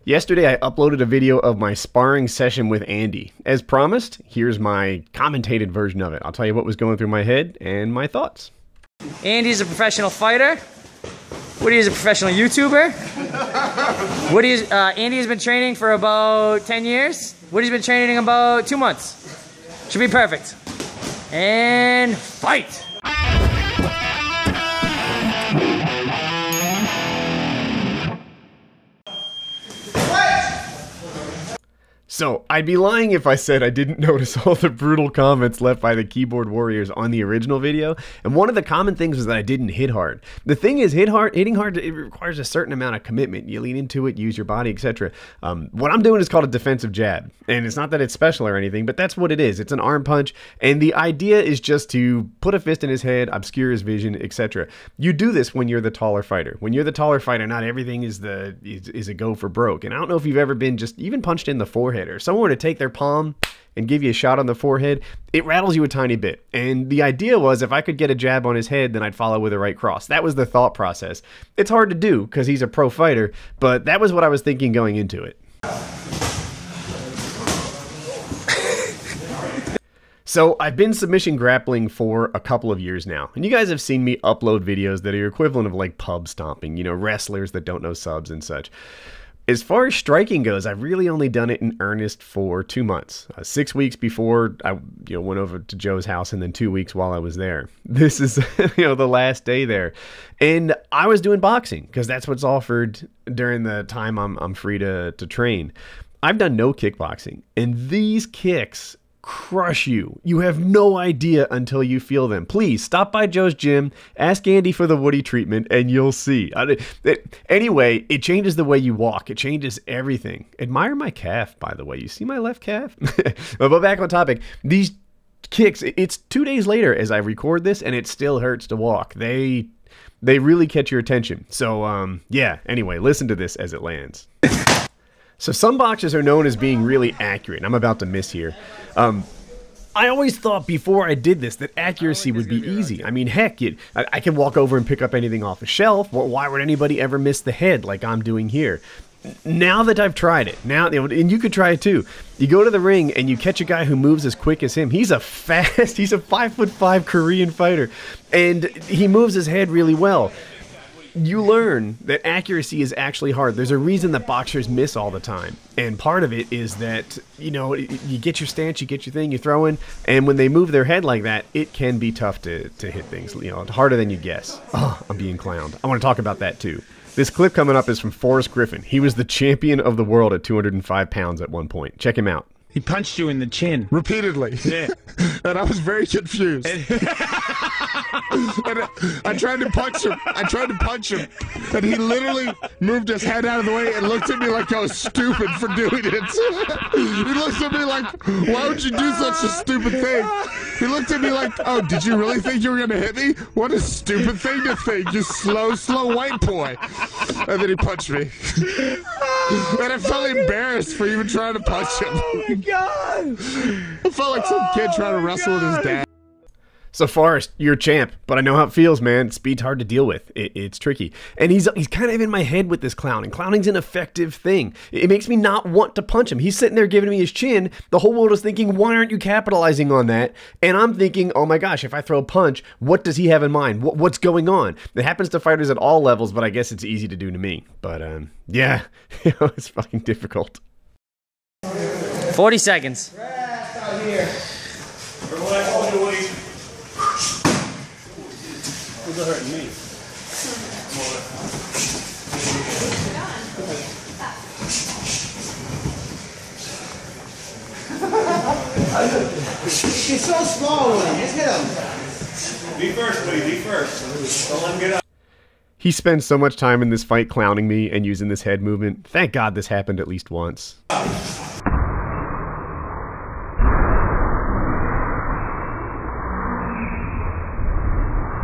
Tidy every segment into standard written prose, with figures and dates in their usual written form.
Yesterday, I uploaded a video of my sparring session with Andy. As promised, here's my commentated version of it. I'll tell you what was going through my head and my thoughts. Andy's a professional fighter. Woody is a professional YouTuber. Andy has been training for about 10 years. Woody's been training about 2 months. Should be perfect. And fight! So, I'd be lying if I said I didn't notice all the brutal comments left by the keyboard warriors on the original video, and one of the common things was that I didn't hit hard. The thing is, hitting hard, it requires a certain amount of commitment. You lean into it, use your body, etc. What I'm doing is called a defensive jab, and it's not that it's special or anything, but that's what it is. It's an arm punch, and the idea is just to put a fist in his head, obscure his vision, etc. You do this when you're the taller fighter. When you're the taller fighter, not everything is a go for broke, and I don't know if you've ever been just even punched in the forehead, or someone were to take their palm and give you a shot on the forehead, it rattles you a tiny bit. And the idea was if I could get a jab on his head, then I'd follow with a right cross. That was the thought process. It's hard to do because he's a pro fighter, but that was what I was thinking going into it. So I've been submission grappling for a couple of years now, and you guys have seen me upload videos that are equivalent of like pub stomping, you know, wrestlers that don't know subs and such. As far as striking goes, I've really only done it in earnest for 2 months. 6 weeks before I went over to Joe's house, and then 2 weeks while I was there. This is the last day there. And I was doing boxing because that's what's offered during the time I'm free to train. I've done no kickboxing, and these kicks crush you. You have no idea until you feel them. Please stop by Joe's gym, ask Andy for the Woody treatment, and you'll see. Anyway, it changes the way you walk. It changes everything. Admire my calf, by the way. You see my left calf? But back on topic. These kicks, it's 2 days later as I record this, and it still hurts to walk. They really catch your attention. So, yeah, anyway, listen to this as it lands. So some boxers are known as being really accurate. I'm about to miss here. I always thought before I did this that accuracy would be easy. I mean, heck, I can walk over and pick up anything off a shelf. Why would anybody ever miss the head like I'm doing here? Now that I've tried it, and you could try it too. You go to the ring and you catch a guy who moves as quick as him. He's a 5'5" Korean fighter, and he moves his head really well. You learn that accuracy is actually hard. There's a reason that boxers miss all the time. And part of it is that, you get your stance, you get your thing, you throw in, and when they move their head like that, it can be tough to hit things, harder than you guess. Oh, I'm being clowned. I want to talk about that too. This clip coming up is from Forrest Griffin. He was the champion of the world at 205 pounds at one point. Check him out. He punched you in the chin. Repeatedly. Yeah. And I was very confused. And I tried to punch him. And he literally moved his head out of the way and looked at me like I was stupid for doing it. He looked at me like, why would you do such a stupid thing? He looked at me like, oh, did you really think you were going to hit me? What a stupid thing to think, you slow white boy. And then he punched me. And I felt embarrassed for even trying to punch him. Oh my God! I felt like some kid trying to wrestle with his dad. So Forrest, you're a champ, but I know how it feels, man. Speed's hard to deal with. It's tricky. And he's kind of in my head with this clowning. Clowning's an effective thing. It makes me not want to punch him. He's sitting there giving me his chin. The whole world is thinking, why aren't you capitalizing on that? And I'm thinking, oh my gosh, if I throw a punch, what does he have in mind? What's going on? It happens to fighters at all levels, but I guess it's easy to do to me. But yeah, it's fucking difficult. 40 seconds. Who's hurting me? He's so small, Woody. Just hit him. Be first, Woody. Be first. Don't let him get up. He spends so much time in this fight clowning me and using this head movement. Thank God this happened at least once.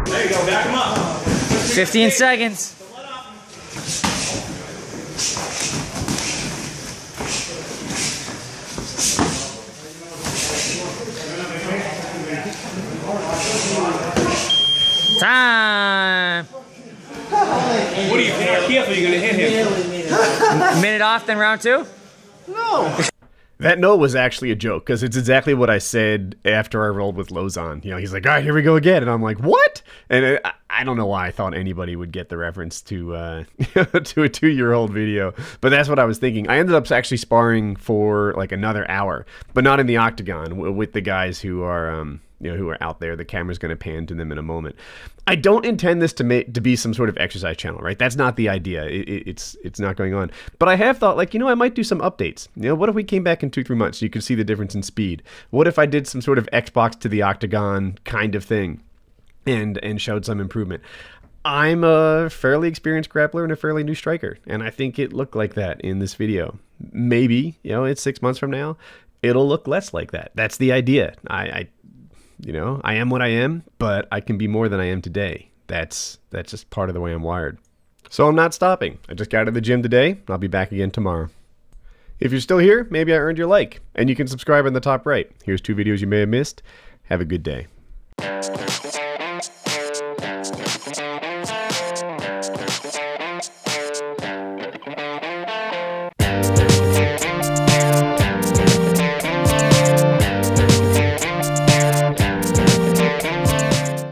There you go. Back him up. 15 seconds. Time. What are you careful? You're gonna hit him. Minute off, then round 2? No. That no was actually a joke, because it's exactly what I said after I rolled with Lozon. You know, he's like, all right, here we go again. And I'm like, what? And I don't know why I thought anybody would get the reference to to a 2-year-old video, but that's what I was thinking. I ended up actually sparring for like another hour, but not in the octagon, with the guys who are who are out there. The camera's going to pan to them in a moment. I don't intend this to be some sort of exercise channel, right? That's not the idea. It's not going on. But I have thought, like, I might do some updates. What if we came back in 2-3 months so you could see the difference in speed? What if I did some sort of Xbox to the octagon kind of thing and showed some improvement? I'm a fairly experienced grappler and a fairly new striker, and I think it looked like that in this video. Maybe, it's 6 months from now, it'll look less like that. That's the idea. I am what I am, but I can be more than I am today. That's just part of the way I'm wired. So I'm not stopping. I just got out of the gym today. I'll be back again tomorrow. If you're still here, maybe I earned your like, and you can subscribe in the top right. Here's 2 videos you may have missed. Have a good day.